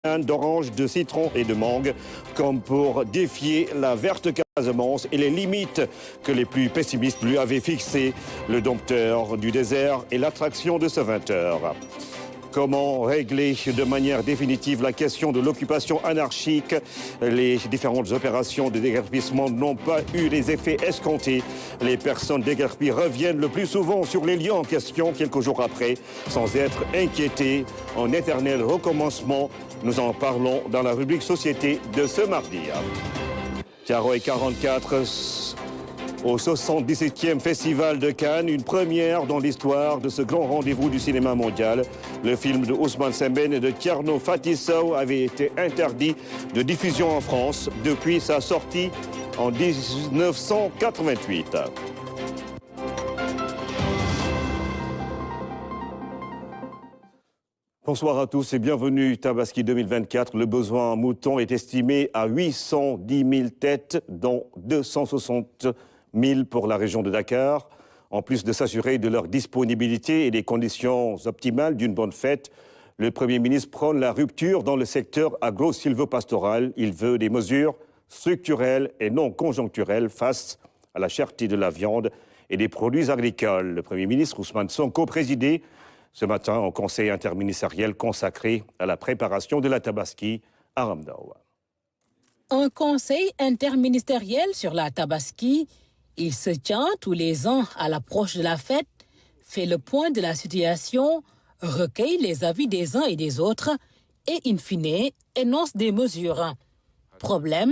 d'orange, de citron et de mangue, comme pour défier la verte Casamance et les limites que les plus pessimistes lui avaient fixées. Le dompteur du désert est l'attraction de ce 20h. Comment régler de manière définitive la question de l'occupation anarchique? Les différentes opérations de déguerpissement n'ont pas eu les effets escomptés. Les personnes déguerpies reviennent le plus souvent sur les lieux en question quelques jours après, sans être inquiétées. En éternel recommencement, nous en parlons dans la rubrique Société de ce mardi. Tiaroy 44 au 77e Festival de Cannes, une première dans l'histoire de ce grand rendez-vous du cinéma mondial. Le film de Ousmane Sembène et de Thierno Fatissow avait été interdit de diffusion en France depuis sa sortie en 1988. Bonsoir à tous et bienvenue Tabaski 2024. Le besoin en moutons est estimé à 810 000 têtes, dont 260 000 pour la région de Dakar. En plus de s'assurer de leur disponibilité et des conditions optimales d'une bonne fête, le Premier ministre prône la rupture dans le secteur agro-silvopastoral. Il veut des mesures structurelles et non conjoncturelles face à la cherté de la viande et des produits agricoles. Le Premier ministre Ousmane Sonko présidait ce matin au conseil interministériel consacré à la préparation de la Tabaski à Ramdao. Un conseil interministériel sur la Tabaski, il se tient tous les ans à l'approche de la fête, fait le point de la situation, recueille les avis des uns et des autres et, in fine, énonce des mesures. Problème,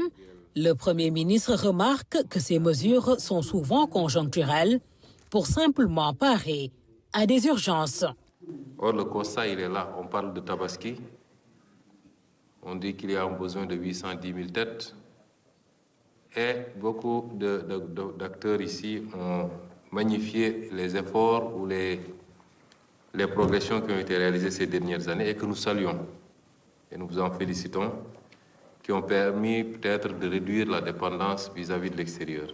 le Premier ministre remarque que ces mesures sont souvent conjoncturelles pour simplement parer à des urgences. Or, le constat, il est là. On parle de Tabaski. On dit qu'il y a un besoin de 810 000 têtes. Et beaucoup d'acteurs ici ont magnifié les efforts ou les progressions qui ont été réalisées ces dernières années et que nous saluons. Et nous vous en félicitons, qui ont permis peut-être de réduire la dépendance vis-à-vis de l'extérieur.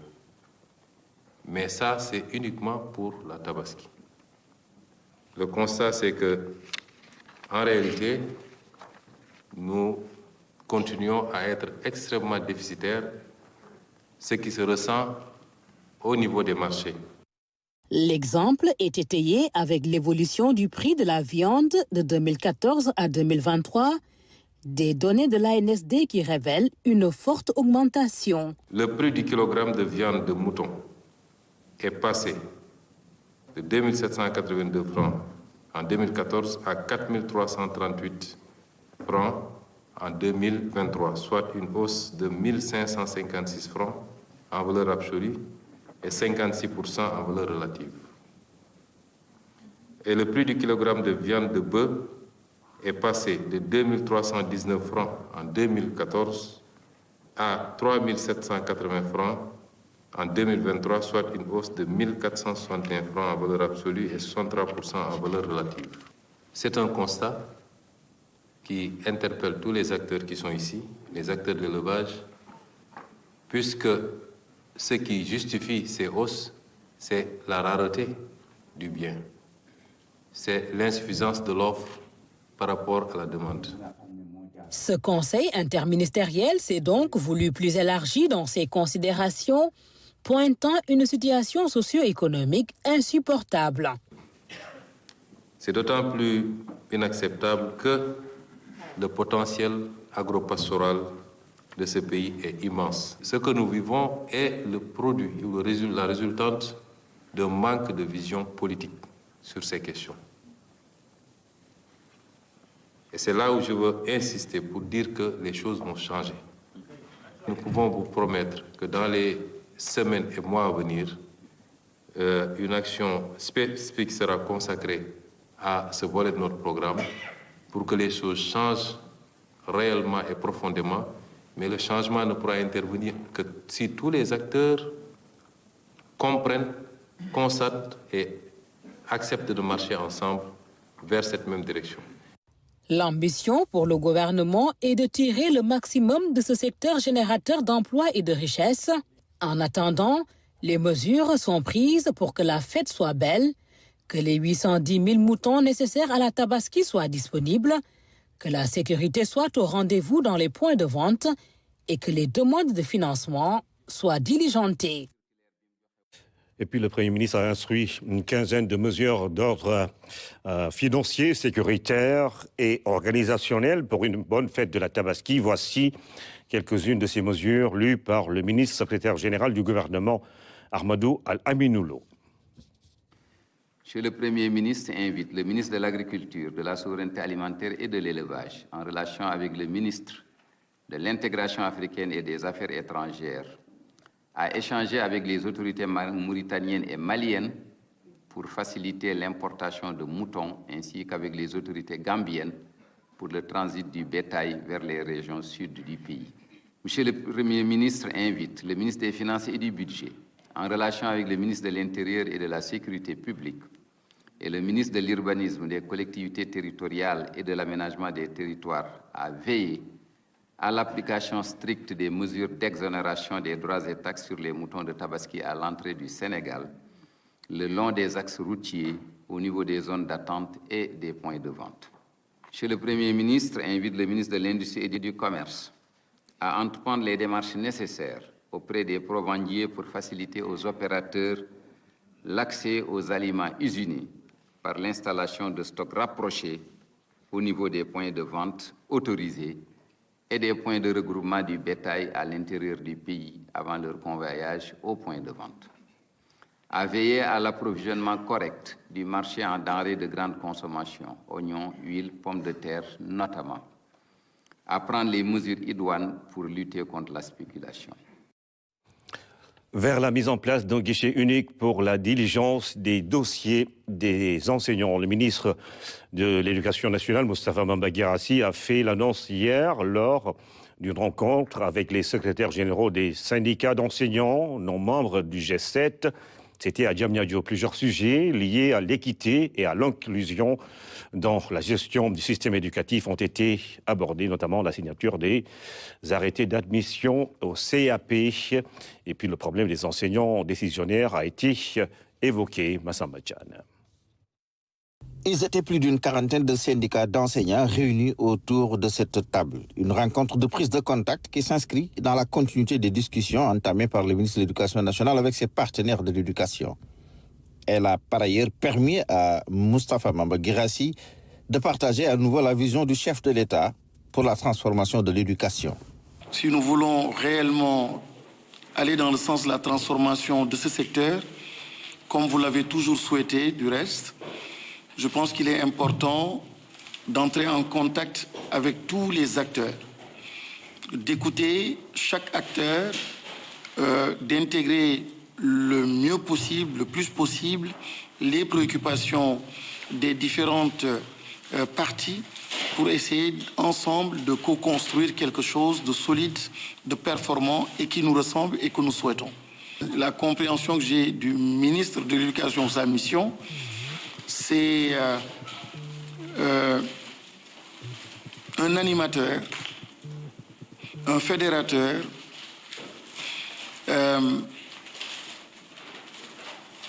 Mais ça, c'est uniquement pour la Tabaski. Le constat, c'est que, en réalité, nous continuons à être extrêmement déficitaires, ce qui se ressent au niveau des marchés. L'exemple est étayé avec l'évolution du prix de la viande de 2014 à 2023, des données de l'ANSD qui révèlent une forte augmentation. Le prix du kilogramme de viande de mouton est passé de 2 782 francs en 2014 à 4 338 francs en 2023, soit une hausse de 1 556 francs en valeur absolue et 56% en valeur relative. Et le prix du kilogramme de viande de bœuf est passé de 2 319 francs en 2014 à 3 780 francs en 2023, soit une hausse de 1 461 francs en valeur absolue et 63% en valeur relative. C'est un constat qui interpelle tous les acteurs qui sont ici, les acteurs de l'élevage, puisque ce qui justifie ces hausses, c'est la rareté du bien. C'est l'insuffisance de l'offre par rapport à la demande. Ce conseil interministériel s'est donc voulu plus élargi dans ses considérations, pointant une situation socio-économique insupportable. C'est d'autant plus inacceptable que le potentiel agropastoral de ce pays est immense. Ce que nous vivons est le produit ou la résultante d'un manque de vision politique sur ces questions. Et c'est là où je veux insister pour dire que les choses vont changer. Nous pouvons vous promettre que dans les semaines et mois à venir, une action spécifique sera consacrée à ce volet de notre programme pour que les choses changent réellement et profondément. Mais le changement ne pourra intervenir que si tous les acteurs comprennent, constatent et acceptent de marcher ensemble vers cette même direction. L'ambition pour le gouvernement est de tirer le maximum de ce secteur générateur d'emplois et de richesses. En attendant, les mesures sont prises pour que la fête soit belle, que les 810 000 moutons nécessaires à la Tabaski soient disponibles, que la sécurité soit au rendez-vous dans les points de vente et que les demandes de financement soient diligentées. Et puis le Premier ministre a instruit une quinzaine de mesures d'ordre financier, sécuritaire et organisationnel pour une bonne fête de la Tabaski. Voici quelques-unes de ces mesures lues par le ministre secrétaire général du gouvernement, Ahmadou Al-Aminoulo. Monsieur le Premier ministre invite le ministre de l'Agriculture, de la Souveraineté alimentaire et de l'Élevage, en relation avec le ministre de l'Intégration africaine et des Affaires étrangères, à échanger avec les autorités mauritaniennes et maliennes pour faciliter l'importation de moutons, ainsi qu'avec les autorités gambiennes pour le transit du bétail vers les régions sud du pays. Monsieur le Premier ministre invite le ministre des Finances et du Budget, en relation avec le ministre de l'Intérieur et de la Sécurité publique et le ministre de l'Urbanisme, des collectivités territoriales et de l'aménagement des territoires, à veiller à l'application stricte des mesures d'exonération des droits et taxes sur les moutons de Tabaski à l'entrée du Sénégal, le long des axes routiers, au niveau des zones d'attente et des points de vente. Monsieur le Premier ministre invite le ministre de l'Industrie et du Commerce à entreprendre les démarches nécessaires auprès des provendiers pour faciliter aux opérateurs l'accès aux aliments usinés par l'installation de stocks rapprochés au niveau des points de vente autorisés et des points de regroupement du bétail à l'intérieur du pays avant leur convoyage aux points de vente. À veiller à l'approvisionnement correct du marché en denrées de grande consommation, oignons, huile, pommes de terre notamment. À prendre les mesures idoines pour lutter contre la spéculation. Vers la mise en place d'un guichet unique pour la diligence des dossiers des enseignants. Le ministre de l'Éducation nationale, Moustapha Mamba Guirassy, a fait l'annonce hier lors d'une rencontre avec les secrétaires généraux des syndicats d'enseignants, non membres du G7. C'était à Diamniadio. Plusieurs sujets liés à l'équité et à l'inclusion dans la gestion du système éducatif ont été abordés, notamment la signature des arrêtés d'admission au CAP. Et puis le problème des enseignants décisionnaires a été évoqué. Massamba Tchan. Ils étaient plus d'une quarantaine de syndicats d'enseignants réunis autour de cette table. Une rencontre de prise de contact qui s'inscrit dans la continuité des discussions entamées par le ministre de l'Éducation nationale avec ses partenaires de l'éducation. Elle a par ailleurs permis à Moustapha Mamba Guirassy de partager à nouveau la vision du chef de l'État pour la transformation de l'éducation. Si nous voulons réellement aller dans le sens de la transformation de ce secteur, comme vous l'avez toujours souhaité du reste, je pense qu'il est important d'entrer en contact avec tous les acteurs, d'écouter chaque acteur, d'intégrer le mieux possible, le plus possible, les préoccupations des différentes parties pour essayer ensemble de co-construire quelque chose de solide, de performant et qui nous ressemble et que nous souhaitons. La compréhension que j'ai du ministre de l'Éducation, sa mission, c'est un animateur, un fédérateur,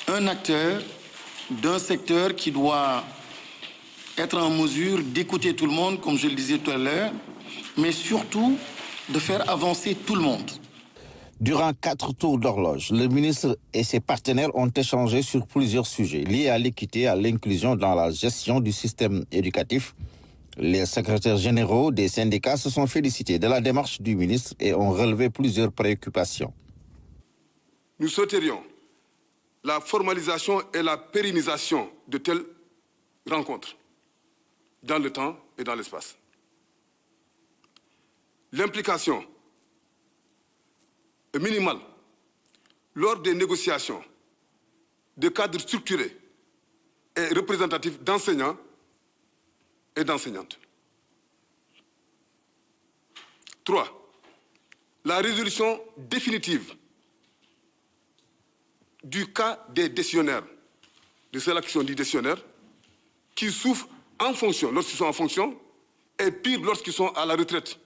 un acteur d'un secteur qui doit être en mesure d'écouter tout le monde, comme je le disais tout à l'heure, mais surtout de faire avancer tout le monde. Durant 4 tours d'horloge, le ministre et ses partenaires ont échangé sur plusieurs sujets liés à l'équité et à l'inclusion dans la gestion du système éducatif. Les secrétaires généraux des syndicats se sont félicités de la démarche du ministre et ont relevé plusieurs préoccupations. Nous souhaiterions la formalisation et la pérennisation de telles rencontres dans le temps et dans l'espace. L'implication minimale lors des négociations de cadres structurés et représentatifs d'enseignants et d'enseignantes. 3. La résolution définitive du cas des décisionnaires, de ceux-là qui sont dits décisionnaires, qui souffrent en fonction, lorsqu'ils sont en fonction, et pire lorsqu'ils sont à la retraite.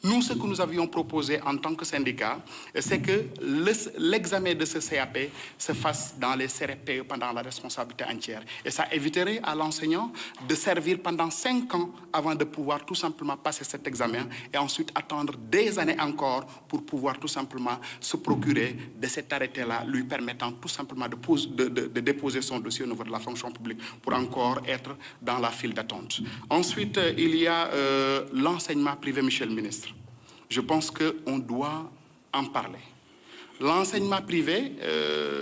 Nous, ce que nous avions proposé en tant que syndicat, c'est que l'examen de ce CAP se fasse dans les CRP pendant la responsabilité entière. Et ça éviterait à l'enseignant de servir pendant 5 ans avant de pouvoir tout simplement passer cet examen et ensuite attendre des années encore pour pouvoir tout simplement se procurer de cet arrêté-là, lui permettant tout simplement de déposer son dossier au niveau de la fonction publique pour encore être dans la file d'attente. Ensuite, il y a l'enseignement privé, monsieur le ministre. Je pense qu'on doit en parler. L'enseignement privé,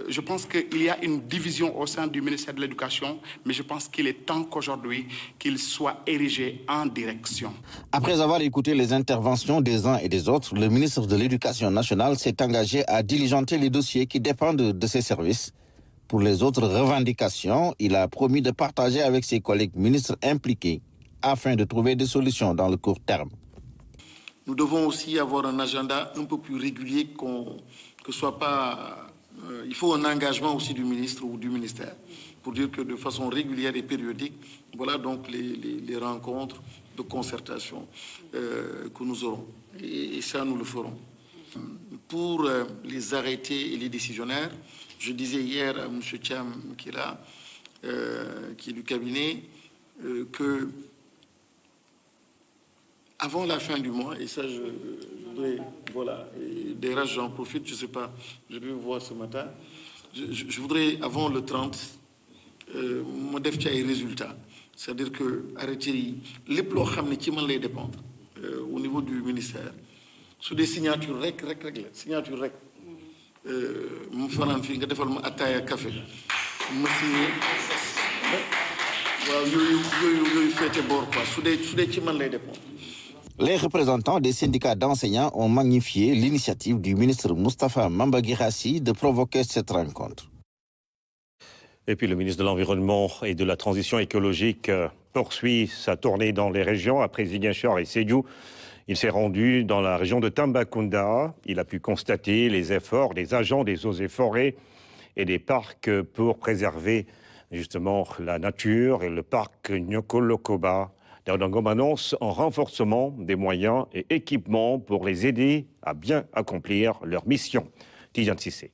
je pense qu'il y a une division au sein du ministère de l'Éducation, mais je pense qu'il est temps qu'aujourd'hui, qu'il soit érigé en direction. Après avoir écouté les interventions des uns et des autres, le ministre de l'Éducation nationale s'est engagé à diligenter les dossiers qui dépendent de ses services. Pour les autres revendications, il a promis de partager avec ses collègues ministres impliqués afin de trouver des solutions dans le court terme. Nous devons aussi avoir un agenda un peu plus régulier, que ce soit pas... il faut un engagement aussi du ministre ou du ministère pour dire que de façon régulière et périodique, voilà donc les rencontres de concertation que nous aurons. Et ça, nous le ferons. Pour les arrêtés et les décisionnaires, je disais hier à M. Thiam, qui est là, qui est du cabinet, que avant la fin du mois, et ça je voudrais, voilà, et d'ailleurs j'en profite, je ne sais pas, je vais vous voir ce matin, je voudrais avant le 30, me def ci ay résultats, c'est-à-dire que arrêté yi lépp loo xam ne ci man lay dépendre au niveau du ministère su des signatures rek la signature rek mu fanaan fii nga defal ma attaaya café ma signé waaw yooyu féete boor quoi su dee ci man lay dépendre. Les représentants des syndicats d'enseignants ont magnifié l'initiative du ministre Moustapha Mamba Guirassy de provoquer cette rencontre. Et puis le ministre de l'Environnement et de la Transition écologique poursuit sa tournée dans les régions. Après Ziguinchor et Sédhiou, il s'est rendu dans la région de Tambacounda. Il a pu constater les efforts des agents des eaux et forêts et des parcs pour préserver justement la nature. Et le parc Nyokolokoba Daouda annonce un renforcement des moyens et équipements pour les aider à bien accomplir leur mission. Tidiane Cissé.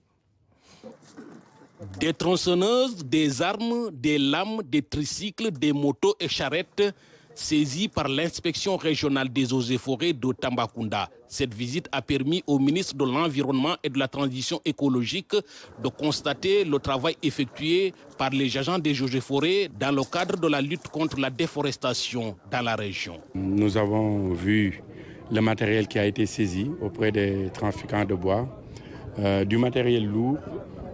Des tronçonneuses, des armes, des lames, des tricycles, des motos et charrettes saisis par l'inspection régionale des eaux et forêts de Tambacounda. Cette visite a permis au ministre de l'Environnement et de la Transition écologique de constater le travail effectué par les agents des eaux et forêts dans le cadre de la lutte contre la déforestation dans la région. Nous avons vu le matériel qui a été saisi auprès des trafiquants de bois, du matériel lourd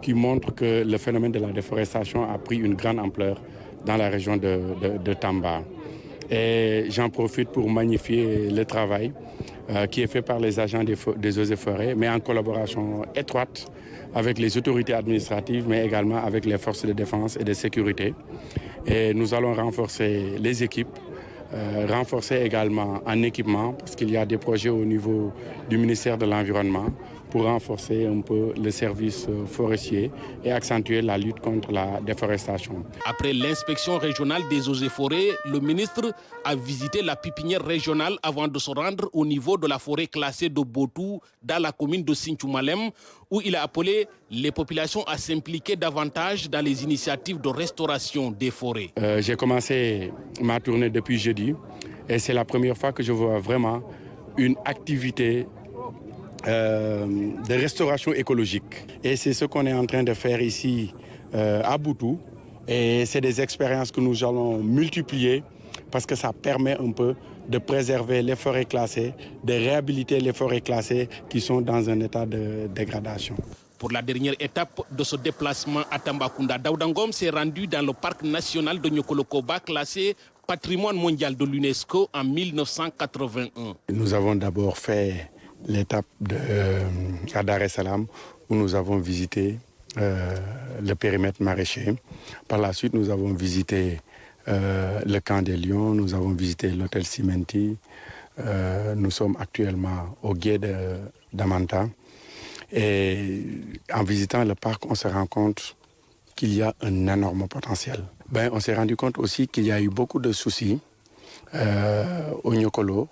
qui montre que le phénomène de la déforestation a pris une grande ampleur dans la région de Tamba. Et j'en profite pour magnifier le travail qui est fait par les agents des eaux et forêts, mais en collaboration étroite avec les autorités administratives, mais également avec les forces de défense et de sécurité. Et nous allons renforcer les équipes, renforcer également en équipement, parce qu'il y a des projets au niveau du ministère de l'Environnement pour renforcer un peu le service forestier et accentuer la lutte contre la déforestation. Après l'inspection régionale des eaux et forêts, le ministre a visité la pépinière régionale avant de se rendre au niveau de la forêt classée de Botou dans la commune de Sinthiou-Malem, où il a appelé les populations à s'impliquer davantage dans les initiatives de restauration des forêts. J'ai commencé ma tournée depuis jeudi et c'est la première fois que je vois vraiment une activité de restauration écologique. Et c'est ce qu'on est en train de faire ici à Botou. Et c'est des expériences que nous allons multiplier parce que ça permet un peu de préserver les forêts classées, de réhabiliter les forêts classées qui sont dans un état de dégradation. Pour la dernière étape de ce déplacement à Tambacounda, Daouda Ngom s'est rendu dans le parc national de Nyokolokoba, classé patrimoine mondial de l'UNESCO en 1981. Nous avons d'abord fait l'étape à Dar es Salaam où nous avons visité le périmètre maraîcher. Par la suite, nous avons visité le camp des Lions, nous avons visité l'hôtel Cimenti. Nous sommes actuellement au gué d'Amanta. Et en visitant le parc, on se rend compte qu'il y a un énorme potentiel. On s'est rendu compte aussi qu'il y a eu beaucoup de soucis au Nyokolo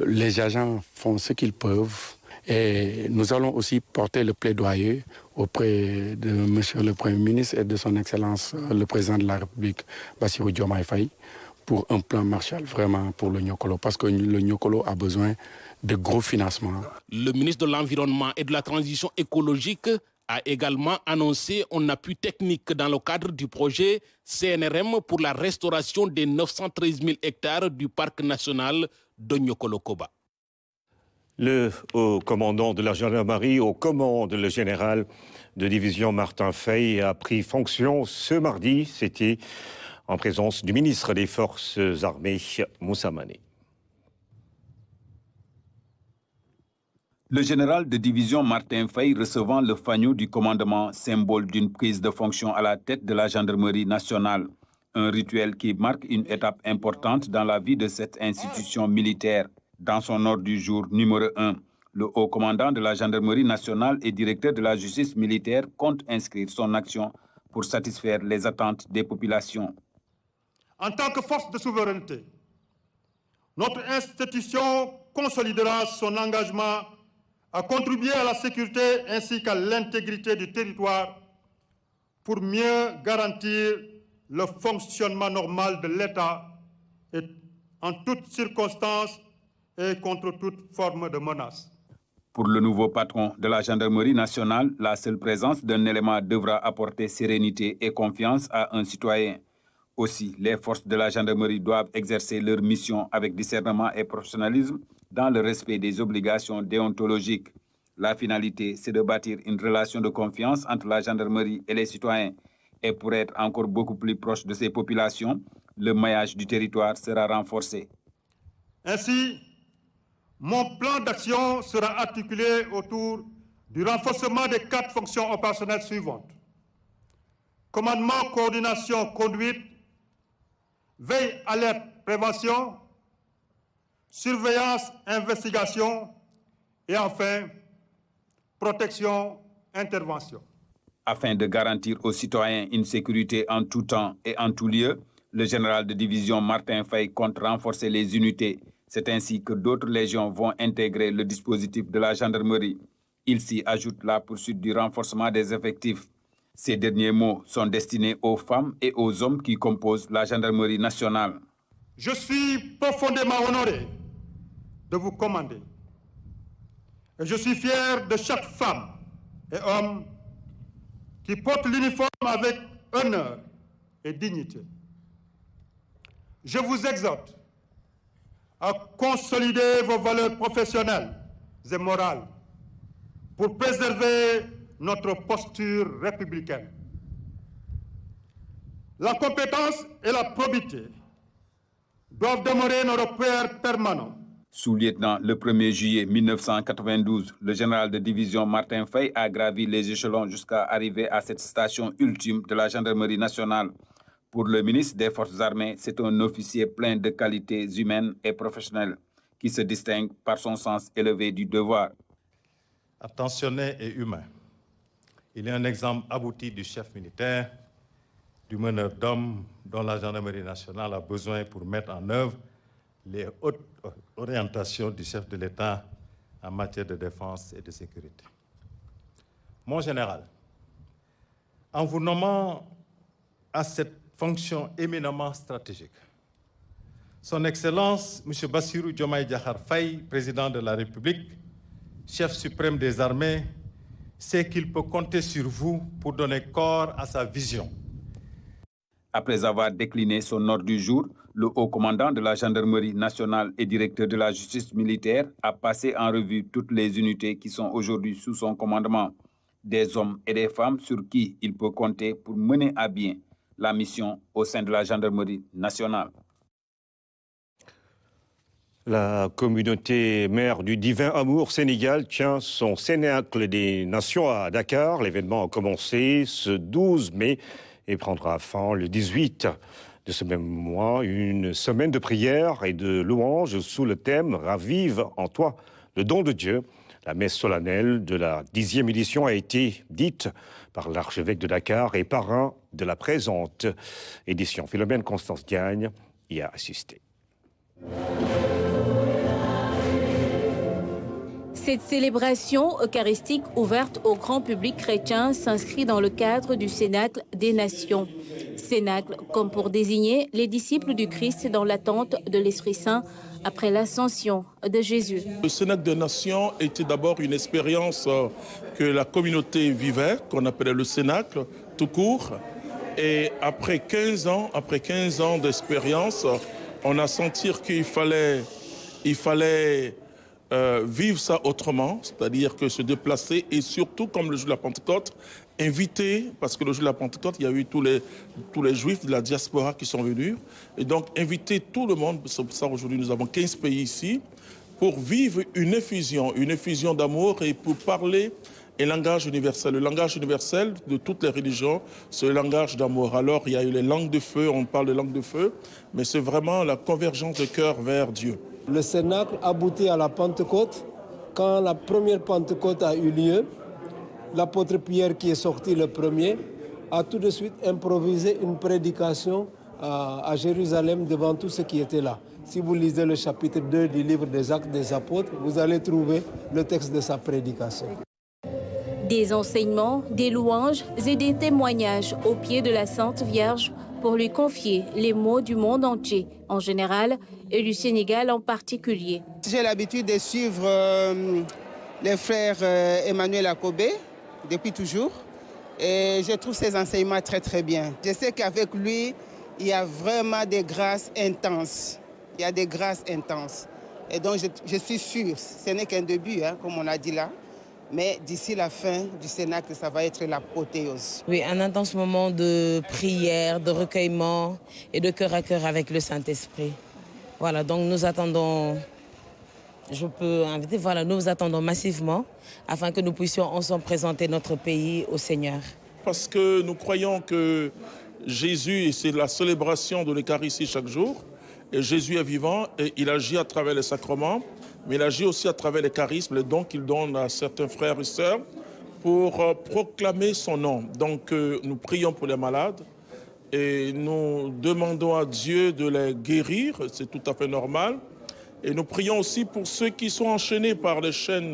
Les agents font ce qu'ils peuvent. Et nous allons aussi porter le plaidoyer auprès de M. le Premier ministre et de son Excellence le Président de la République, Bassirou Diomaye Faye, pour un plan Marshall vraiment pour le Niokolo, parce que le Niokolo a besoin de gros financements. Le ministre de l'Environnement et de la Transition écologique a également annoncé un appui technique dans le cadre du projet CNRM pour la restauration des 913 000 hectares du parc national de Niokolo-Koba. Le haut commandant de la gendarmerie aux commandes, le général de division Martin Fay, a pris fonction ce mardi. C'était en présence du ministre des Forces armées, Moussa Mané. Le général de division Martin Fay recevant le fanion du commandement, symbole d'une prise de fonction à la tête de la gendarmerie nationale. Un rituel qui marque une étape importante dans la vie de cette institution militaire. Dans son ordre du jour numéro 1, le haut commandant de la gendarmerie nationale et directeur de la justice militaire compte inscrire son action pour satisfaire les attentes des populations. En tant que force de souveraineté, notre institution consolidera son engagement à contribuer à la sécurité ainsi qu'à l'intégrité du territoire pour mieux garantir le fonctionnement normal de l'État et en toutes circonstances et contre toute forme de menace. Pour le nouveau patron de la gendarmerie nationale, la seule présence d'un élément devra apporter sérénité et confiance à un citoyen. Aussi, les forces de la gendarmerie doivent exercer leur mission avec discernement et professionnalisme dans le respect des obligations déontologiques. La finalité, c'est de bâtir une relation de confiance entre la gendarmerie et les citoyens. Et pour être encore beaucoup plus proche de ces populations, le maillage du territoire sera renforcé. Ainsi, mon plan d'action sera articulé autour du renforcement des 4 fonctions opérationnelles suivantes. Commandement, coordination, conduite, veille, alerte, prévention, surveillance, investigation et enfin, protection, intervention. Afin de garantir aux citoyens une sécurité en tout temps et en tout lieu, le général de division Martin Fay compte renforcer les unités. C'est ainsi que d'autres légions vont intégrer le dispositif de la gendarmerie. Il s'y ajoute la poursuite du renforcement des effectifs. Ces derniers mots sont destinés aux femmes et aux hommes qui composent la gendarmerie nationale. Je suis profondément honoré de vous commander. Et je suis fier de chaque femme et homme qui porte l'uniforme avec honneur et dignité. Je vous exhorte à consolider vos valeurs professionnelles et morales pour préserver notre posture républicaine. La compétence et la probité doivent demeurer nos repères permanents. Sous-lieutenant le 1er juillet 1992, le général de division Martin Fay a gravi les échelons jusqu'à arriver à cette station ultime de la gendarmerie nationale. Pour le ministre des Forces armées, c'est un officier plein de qualités humaines et professionnelles qui se distingue par son sens élevé du devoir. Attentionné et humain, il est un exemple abouti du chef militaire, du meneur d'hommes dont la gendarmerie nationale a besoin pour mettre en œuvre les hautes orientations du chef de l'État en matière de défense et de sécurité. Mon général, en vous nommant à cette fonction éminemment stratégique, Son Excellence, M. Bassirou Diomaye Diakhar Faye, président de la République, chef suprême des armées, sait qu'il peut compter sur vous pour donner corps à sa vision. Après avoir décliné son ordre du jour, le haut commandant de la gendarmerie nationale et directeur de la justice militaire a passé en revue toutes les unités qui sont aujourd'hui sous son commandement, des hommes et des femmes sur qui il peut compter pour mener à bien la mission au sein de la gendarmerie nationale. La communauté mère du divin amour Sénégal tient son Cénacle des Nations à Dakar. L'événement a commencé ce 12 mai et prendra fin le 18 de ce même mois. Une semaine de prière et de louanges sous le thème « Ravive en toi le don de Dieu ». La messe solennelle de la 10e édition a été dite par l'archevêque de Dakar et parrain de la présente édition. Philomène Constance Diagne y a assisté. Cette célébration eucharistique ouverte au grand public chrétien s'inscrit dans le cadre du Cénacle des Nations. Cénacle comme pour désigner les disciples du Christ dans l'attente de l'Esprit Saint après l'ascension de Jésus. Le Cénacle des Nations était d'abord une expérience que la communauté vivait, qu'on appelait le Cénacle, tout court. Et après 15 ans d'expérience, on a senti qu'il fallait vivre ça autrement, c'est-à-dire que se déplacer et surtout, comme le jour de la Pentecôte, inviter, parce que le jour de la Pentecôte, il y a eu tous les juifs de la diaspora qui sont venus, et donc inviter tout le monde, c'est pour ça aujourd'hui nous avons 15 pays ici, pour vivre une effusion d'amour et pour parler un langage universel. Le langage universel de toutes les religions, c'est le langage d'amour. Alors il y a eu les langues de feu, on parle de langues de feu, mais c'est vraiment la convergence de cœur vers Dieu. Le Cénacle aboutit à la Pentecôte. Quand la première Pentecôte a eu lieu, l'apôtre Pierre, qui est sorti le premier, a tout de suite improvisé une prédication à Jérusalem devant tous ceux qui étaient là. Si vous lisez le chapitre 2 du livre des Actes des Apôtres, vous allez trouver le texte de sa prédication. Des enseignements, des louanges et des témoignages au pied de la Sainte Vierge pour lui confier les maux du monde entier en général et du Sénégal en particulier. J'ai l'habitude de suivre les frères Emmanuel Akobé depuis toujours et je trouve ses enseignements très très bien. Je sais qu'avec lui, il y a vraiment des grâces intenses. Il y a des grâces intenses. Et donc je suis sûr, ce n'est qu'un début, comme on a dit là. Mais d'ici la fin du Cénacle, ça va être l'apothéose. Oui, un intense moment de prière, de recueillement et de cœur à cœur avec le Saint-Esprit. Voilà, donc nous attendons, nous attendons massivement afin que nous puissions ensemble présenter notre pays au Seigneur. Parce que nous croyons que Jésus, c'est la célébration de l'Eucharistie chaque jour. Et Jésus est vivant et il agit à travers les sacrements. Mais il agit aussi à travers les charismes, les dons qu'il donne à certains frères et sœurs pour proclamer son nom. Donc nous prions pour les malades et nous demandons à Dieu de les guérir, c'est tout à fait normal. Et nous prions aussi pour ceux qui sont enchaînés par les chaînes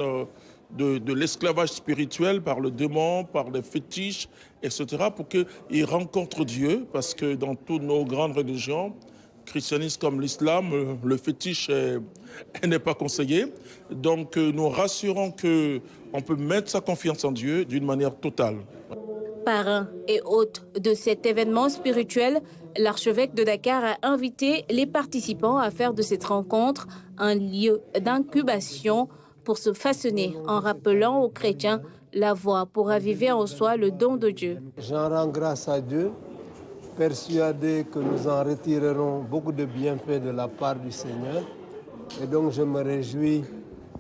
de l'esclavage spirituel, par le démon, par les fétiches, etc., pour qu'ils rencontrent Dieu, parce que dans toutes nos grandes religions, christianisme comme l'islam, le fétiche n'est pas conseillé. Donc nous rassurons qu'on peut mettre sa confiance en Dieu d'une manière totale. Parrain et hôte de cet événement spirituel, l'archevêque de Dakar a invité les participants à faire de cette rencontre un lieu d'incubation pour se façonner en rappelant aux chrétiens la voie pour raviver en soi le don de Dieu. J'en rends grâce à Dieu, persuadé que nous en retirerons beaucoup de bienfaits de la part du Seigneur. Et donc je me réjouis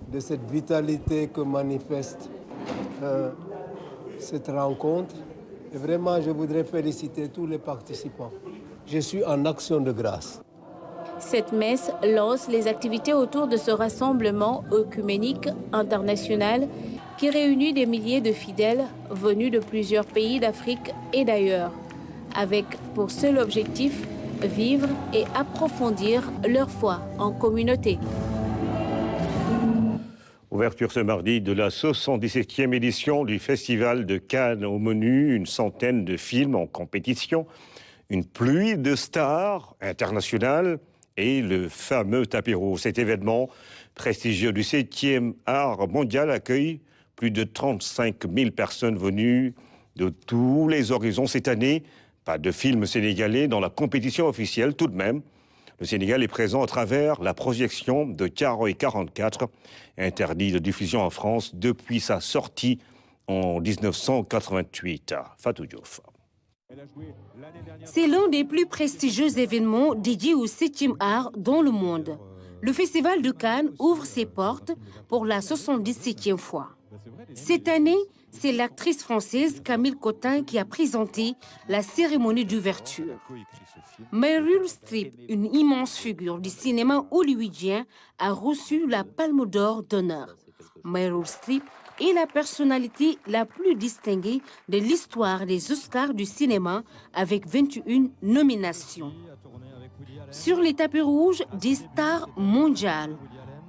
de cette vitalité que manifeste cette rencontre. Et vraiment, je voudrais féliciter tous les participants. Je suis en action de grâce. Cette messe lance les activités autour de ce rassemblement œcuménique international qui réunit des milliers de fidèles venus de plusieurs pays d'Afrique et d'ailleurs, avec pour seul objectif vivre et approfondir leur foi en communauté. Ouverture ce mardi de la 77e édition du Festival de Cannes. Au menu, une centaine de films en compétition, une pluie de stars internationales et le fameux tapis rouge. Cet événement prestigieux du 7e art mondial accueille plus de 35 000 personnes venues de tous les horizons cette année. Pas de film sénégalais dans la compétition officielle tout de même. Le Sénégal est présent à travers la projection de Thiaroye 44, interdit de diffusion en France depuis sa sortie en 1988. Fatou Diouf. C'est l'un des plus prestigieux événements dédiés au 7e art dans le monde. Le Festival de Cannes ouvre ses portes pour la 77e fois. Cette année, c'est l'actrice française Camille Cotin qui a présenté la cérémonie d'ouverture. Meryl Streep, une immense figure du cinéma hollywoodien, a reçu la Palme d'Or d'honneur. Meryl Streep est la personnalité la plus distinguée de l'histoire des Oscars du cinéma avec 21 nominations. Sur les tapis rouges, des stars mondiales.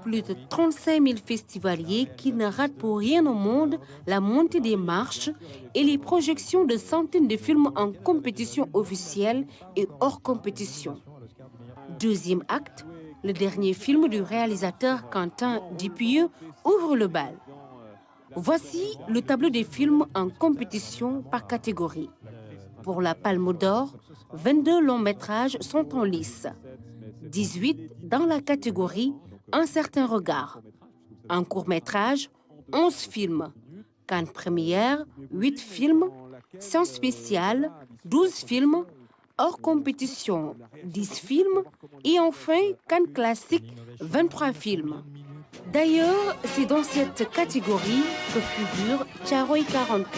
plus de 35 000 festivaliers qui ne ratent pour rien au monde la montée des marches et les projections de centaines de films en compétition officielle et hors compétition. Deuxième acte, le dernier film du réalisateur Quentin Dupieux ouvre le bal. Voici le tableau des films en compétition par catégorie. Pour la Palme d'Or, 22 longs métrages sont en lice. 18 dans la catégorie Un certain regard. En court métrage, 11 films. Cannes première, 8 films. Science spéciale, 12 films. Hors compétition, 10 films. Et enfin, Cannes classique, 23 films. D'ailleurs, c'est dans cette catégorie que figure Thiaroye 44.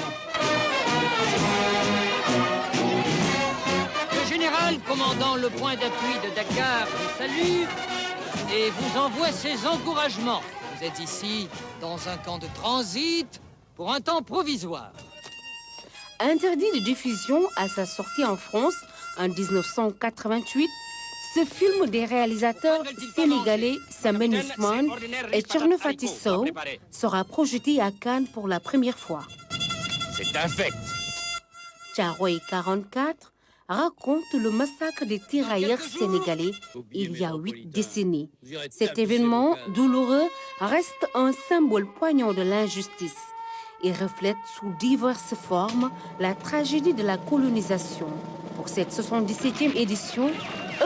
Le général commandant le point d'appui de Dakar vous salue et vous envoie ses encouragements. Vous êtes ici dans un camp de transit pour un temps provisoire. Interdit de diffusion à sa sortie en France en 1988, ce film des réalisateurs sénégalais Samen Ousmane et Thierno Faty Sow sera projeté à Cannes pour la première fois. C'est infect. Thiaroye 44 raconte le massacre des tirailleurs sénégalais il y a 8 décennies. Cet événement douloureux reste un symbole poignant de l'injustice et reflète sous diverses formes la tragédie de la colonisation. Pour cette 77e édition,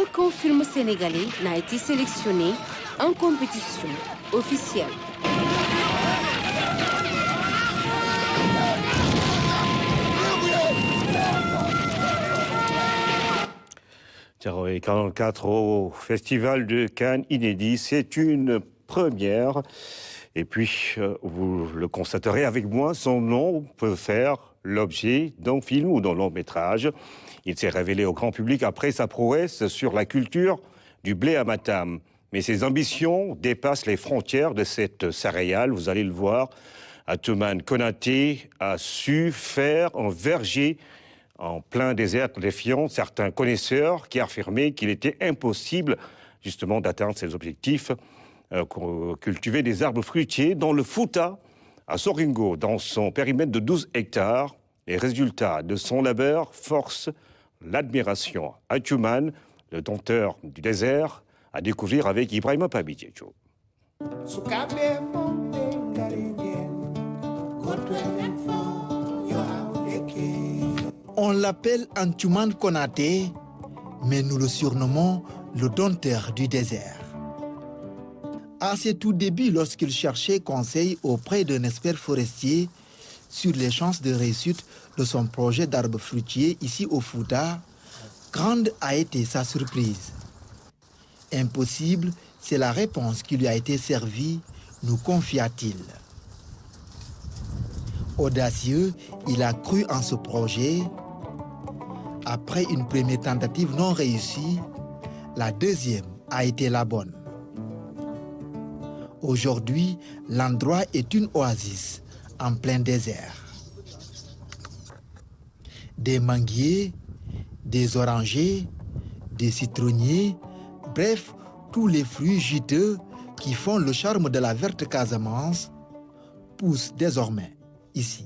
aucun film sénégalais n'a été sélectionné en compétition officielle. Thiaroye 44 au Festival de Cannes inédit, c'est une première. Et puis, vous le constaterez avec moi, son nom peut faire l'objet d'un film ou d'un long métrage. Il s'est révélé au grand public après sa prouesse sur la culture du blé à Matam. Mais ses ambitions dépassent les frontières de cette céréale, vous allez le voir. Atoumane Konaté a su faire un verger en plein désert, défiant certains connaisseurs qui affirmaient qu'il était impossible justement d'atteindre ses objectifs, cultiver des arbres fruitiers dans le Fouta, à Soringo, dans son périmètre de 12 hectares. Les résultats de son labeur forcent l'admiration. Atoumane, le dompteur du désert, à découvrir avec Ibrahima Pabidjejo. On l'appelle Atoumane Konaté, mais nous le surnommons le dompteur du désert. À ses tout débuts, lorsqu'il cherchait conseil auprès d'un expert forestier sur les chances de réussite de son projet d'arbres fruitiers ici au Fouta, grande a été sa surprise. Impossible, c'est la réponse qui lui a été servie, nous confia-t-il. Audacieux, il a cru en ce projet. Après une première tentative non réussie, la deuxième a été la bonne. Aujourd'hui, l'endroit est une oasis en plein désert. Des manguiers, des orangers, des citronniers, bref, tous les fruits juteux qui font le charme de la verte Casamance poussent désormais ici.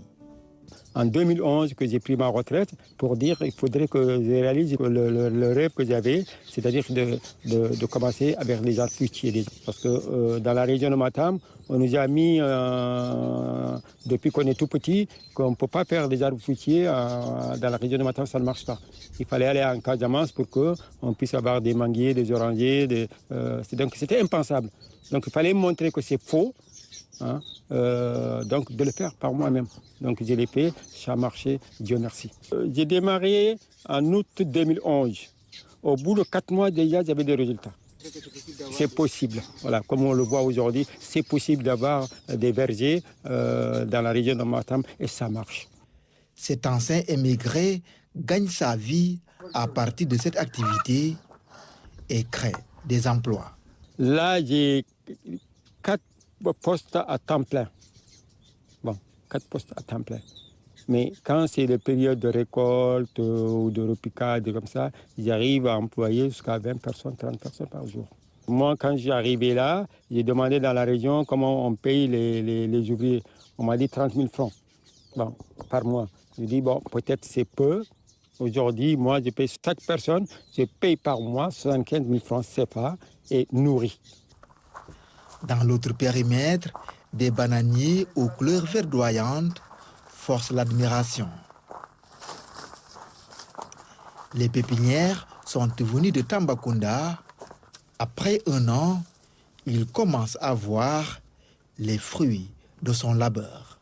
En 2011, que j'ai pris ma retraite pour dire qu'il faudrait que je réalise le rêve que j'avais, c'est-à-dire de commencer avec les arbres fruitiers. Parce que dans la région de Matam, on nous a mis, depuis qu'on est tout petit, qu'on ne peut pas faire des arbres fruitiers dans la région de Matam, ça ne marche pas. Il fallait aller en Casamance pour qu'on puisse avoir des manguiers, des orangers. Donc c'était impensable. Donc il fallait montrer que c'est faux. Donc de le faire par moi-même. Donc je l'ai fait, ça a marché, Dieu merci. J'ai démarré en août 2011. Au bout de 4 mois déjà, j'avais des résultats. C'est possible, voilà, comme on le voit aujourd'hui, c'est possible d'avoir des vergers dans la région de Matam et ça marche. Cet ancien émigré gagne sa vie à partir de cette activité et crée des emplois. Là, j'ai 4 postes à temps plein. Bon, 4 postes à temps plein. Mais quand c'est les périodes de récolte ou de repiquage comme ça, j'arrive à employer jusqu'à 20 personnes, 30 personnes par jour. Moi, quand j'ai arrivé là, j'ai demandé dans la région comment on paye les ouvriers. On m'a dit 30 000 francs par mois. Je dis, bon, peut-être c'est peu. Aujourd'hui, moi, je paye chaque personne, je paye par mois 75 000 francs CFA et nourri. Dans l'autre périmètre, des bananiers aux couleurs verdoyantes forcent l'admiration. Les pépinières sont venues de Tambacounda. Après un an, il commence à voir les fruits de son labeur.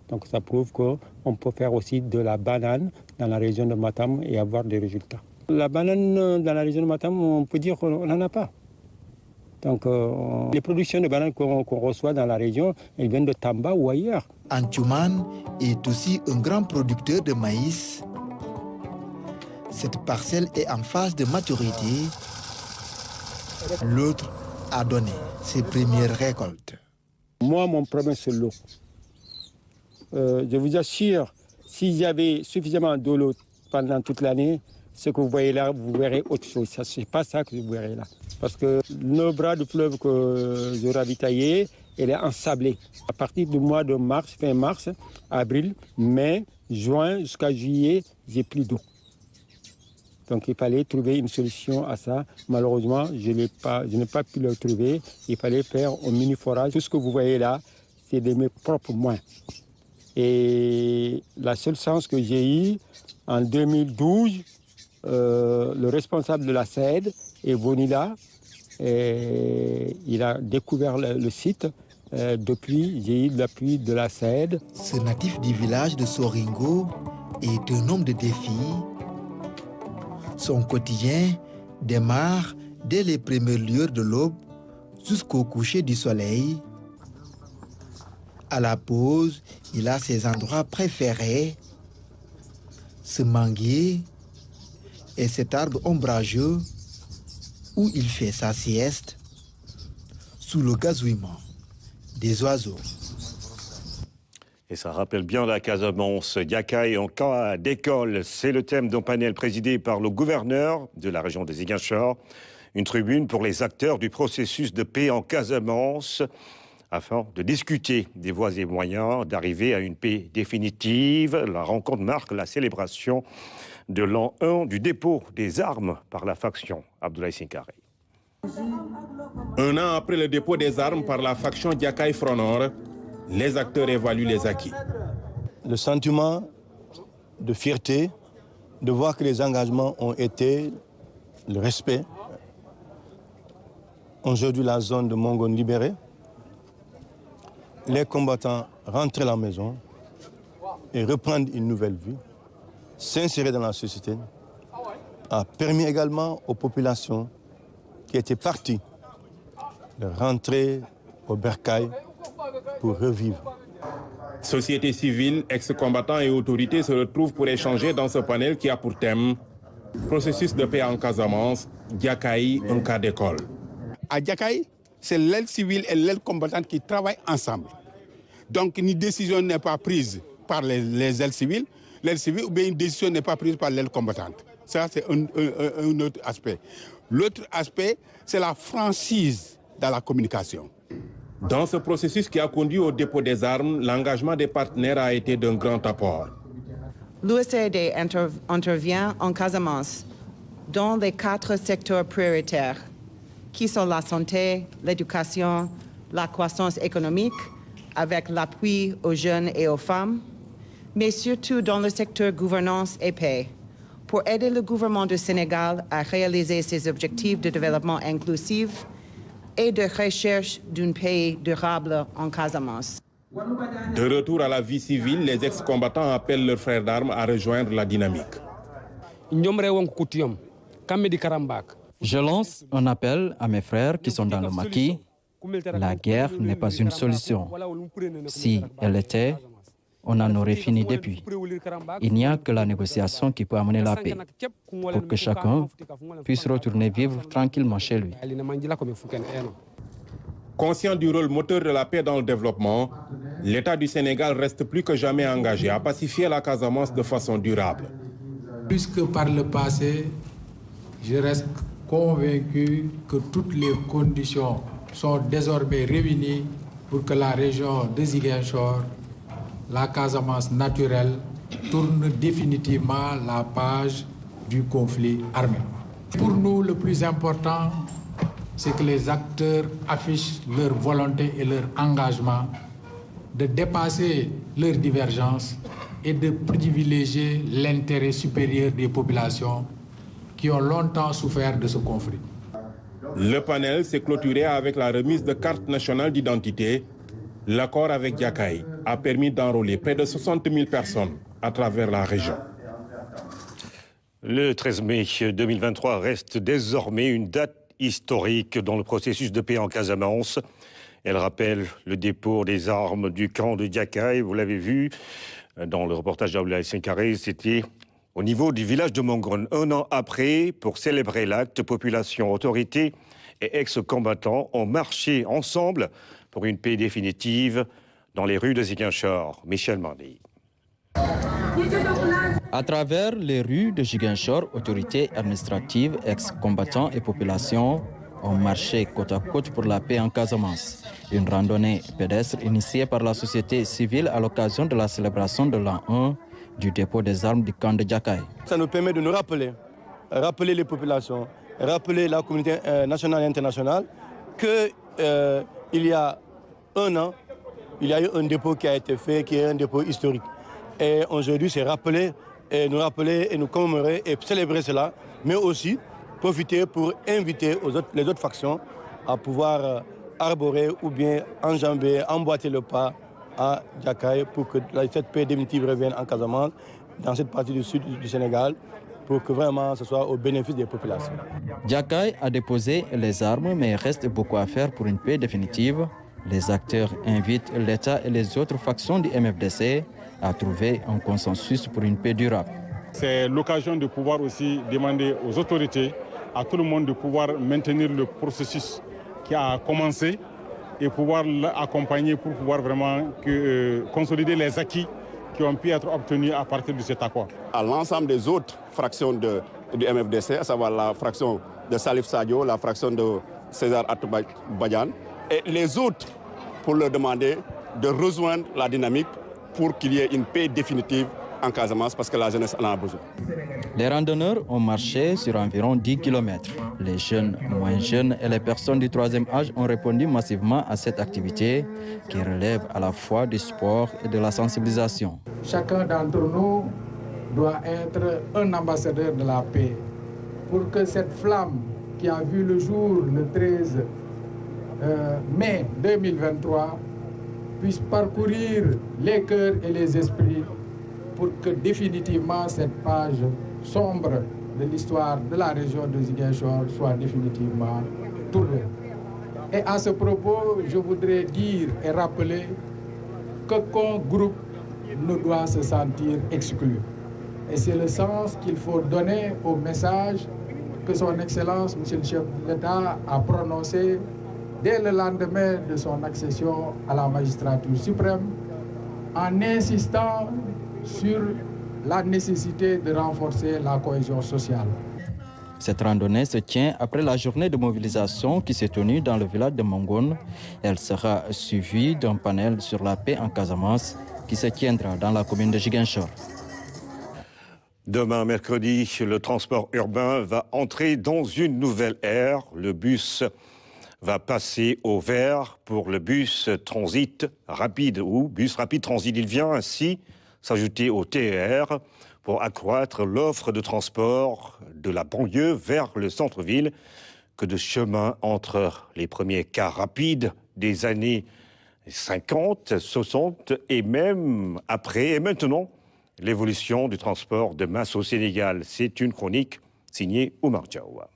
Donc ça prouve qu'on peut faire aussi de la banane dans la région de Matam et avoir des résultats. La banane dans la région de Matam, on peut dire qu'on n'en a pas. Donc les productions de bananes qu'on reçoit dans la région, elles viennent de Tamba ou ailleurs. Antioumane est aussi un grand producteur de maïs. Cette parcelle est en phase de maturité. L'autre a donné ses premières récoltes. Moi, mon problème, c'est l'eau. Je vous assure, s'il y avait suffisamment d'eau pendant toute l'année, ce que vous voyez là, vous verrez autre chose. Ce n'est pas ça que vous verrez là. Parce que le bras du fleuve que je ravitaillais, elle est ensablée. À partir du mois de mars, fin mars, avril, mai, juin, jusqu'à juillet, j'ai plus d'eau. Donc il fallait trouver une solution à ça. Malheureusement, je n'ai pas pu le trouver. Il fallait faire un mini-forage. Tout ce que vous voyez là, c'est de mes propres mains. Et la seule chance que j'ai eue, en 2012, le responsable de la SAED est venu là. Et il a découvert le site. Depuis, j'ai eu l'appui de la SAED. Ce natif du village de Soringo est un homme de défi. Son quotidien démarre dès les premières lueurs de l'aube jusqu'au coucher du soleil. À la pause, il a ses endroits préférés, ce manguier et cet arbre ombrageux où il fait sa sieste sous le gazouillement des oiseaux. Et ça rappelle bien la Casamance. Yakaï en cas d'école, c'est le thème d'un panel présidé par le gouverneur de la région des Ziguinchor. Une tribune pour les acteurs du processus de paix en Casamance, afin de discuter des voies et moyens d'arriver à une paix définitive. La rencontre marque la célébration de l'an 1 du dépôt des armes par la faction Abdoulaye Sinkare. Un an après le dépôt des armes par la faction Yakaï Front Nord, les acteurs évaluent les acquis. Le sentiment de fierté, de voir que les engagements ont été le respect. Aujourd'hui, la zone de Mongone libérée. Les combattants rentrent à la maison et reprendre une nouvelle vie, s'insérer dans la société, a permis également aux populations qui étaient parties de rentrer au bercail pour revivre. Société civile, ex-combattants et autorités se retrouvent pour échanger dans ce panel qui a pour thème processus de paix en Casamance, Yakaï, un cas d'école. À Yakaï, c'est l'aile civile et l'aile combattante qui travaillent ensemble. Donc une décision n'est pas prise par les ailes civiles, ou bien une décision n'est pas prise par l'aile combattante. Ça, c'est un autre aspect. L'autre aspect, c'est la franchise dans la communication. Dans ce processus qui a conduit au dépôt des armes, l'engagement des partenaires a été d'un grand apport. L'USAID intervient en Casamance dans les 4 secteurs prioritaires qui sont la santé, l'éducation, la croissance économique, avec l'appui aux jeunes et aux femmes, mais surtout dans le secteur gouvernance et paix, pour aider le gouvernement du Sénégal à réaliser ses objectifs de développement inclusif et de recherche d'une paix durable en Casamance. De retour à la vie civile, les ex-combattants appellent leurs frères d'armes à rejoindre la dynamique. Je lance un appel à mes frères qui sont dans le maquis. La guerre n'est pas une solution. Si elle était, on en aurait fini depuis. Il n'y a que la négociation qui peut amener la paix, pour que chacun puisse retourner vivre tranquillement chez lui. Conscient du rôle moteur de la paix dans le développement, l'État du Sénégal reste plus que jamais engagé à pacifier la Casamance de façon durable. Plus que par le passé, je reste convaincu que toutes les conditions sont désormais réunies pour que la région de Ziguinchor, la Casamance naturelle, tourne définitivement la page du conflit armé. Pour nous, le plus important, c'est que les acteurs affichent leur volonté et leur engagement de dépasser leurs divergences et de privilégier l'intérêt supérieur des populations qui ont longtemps souffert de ce conflit. Le panel s'est clôturé avec la remise de cartes nationales d'identité. L'accord avec Diakaï a permis d'enrôler près de 60 000 personnes à travers la région. Le 13 mai 2023 reste désormais une date historique dans le processus de paix en Casamance. Elle rappelle le dépôt des armes du camp de Diakaï. Vous l'avez vu dans le reportage d'Abdoulaye Senkaré, c'était au niveau du village de Mongone. Un an après, pour célébrer l'acte, population, autorités et ex-combattants ont marché ensemble pour une paix définitive dans les rues de Ziguinchor. Michel Mardi. À travers les rues de Ziguinchor, autorités administratives, ex-combattants et populations ont marché côte à côte pour la paix en Casamance. Une randonnée pédestre initiée par la société civile à l'occasion de la célébration de l'an 1 du dépôt des armes du camp de Diakaï. Ça nous permet de nous rappeler les populations, rappeler la communauté nationale et internationale qu'il y a un an, il y a eu un dépôt qui a été fait, qui est un dépôt historique. Et aujourd'hui, c'est rappeler et nous commémorer et célébrer cela, mais aussi profiter pour inviter les autres factions à pouvoir arborer ou bien enjamber, emboîter le pas à Diakaï pour que cette paix définitive revienne en Casamance, dans cette partie du sud du Sénégal, pour que vraiment ce soit au bénéfice des populations. Diakaï a déposé les armes, mais il reste beaucoup à faire pour une paix définitive. Les acteurs invitent l'État et les autres factions du MFDC à trouver un consensus pour une paix durable. C'est l'occasion de pouvoir aussi demander aux autorités, à tout le monde de pouvoir maintenir le processus qui a commencé et pouvoir l'accompagner pour pouvoir vraiment consolider les acquis qui ont pu être obtenus à partir de cet accord. À l'ensemble des autres fractions du MFDC, à savoir la fraction de Salif Sadio, la fraction de César Atoubadian, et les autres pour leur demander de rejoindre la dynamique pour qu'il y ait une paix définitive en Casamance parce que la jeunesse en a besoin. Les randonneurs ont marché sur environ 10 km. Les jeunes, moins jeunes et les personnes du troisième âge ont répondu massivement à cette activité qui relève à la fois du sport et de la sensibilisation. Chacun d'entre nous doit être un ambassadeur de la paix pour que cette flamme qui a vu le jour le 13 mai 2023 puisse parcourir les cœurs et les esprits pour que définitivement cette page sombre de l'histoire de la région de Ziguinchor soit définitivement tournée. Et à ce propos, je voudrais dire et rappeler qu'aucun groupe ne doit se sentir exclu. Et c'est le sens qu'il faut donner au message que son Excellence, Monsieur le chef de l'État, a prononcé dès le lendemain de son accession à la magistrature suprême, en insistant sur la nécessité de renforcer la cohésion sociale. Cette randonnée se tient après la journée de mobilisation qui s'est tenue dans le village de Mongone. Elle sera suivie d'un panel sur la paix en Casamance qui se tiendra dans la commune de Ziguinchor. Demain, mercredi, le transport urbain va entrer dans une nouvelle ère. Le bus va passer au vert pour le bus transit rapide ou bus rapide transit. Il vient ainsi s'ajouter au TER pour accroître l'offre de transport de la banlieue vers le centre-ville que de chemin entre les premiers cars rapides des années 50, 60 et même après. Et maintenant, l'évolution du transport de masse au Sénégal. C'est une chronique signée Oumar Diawa.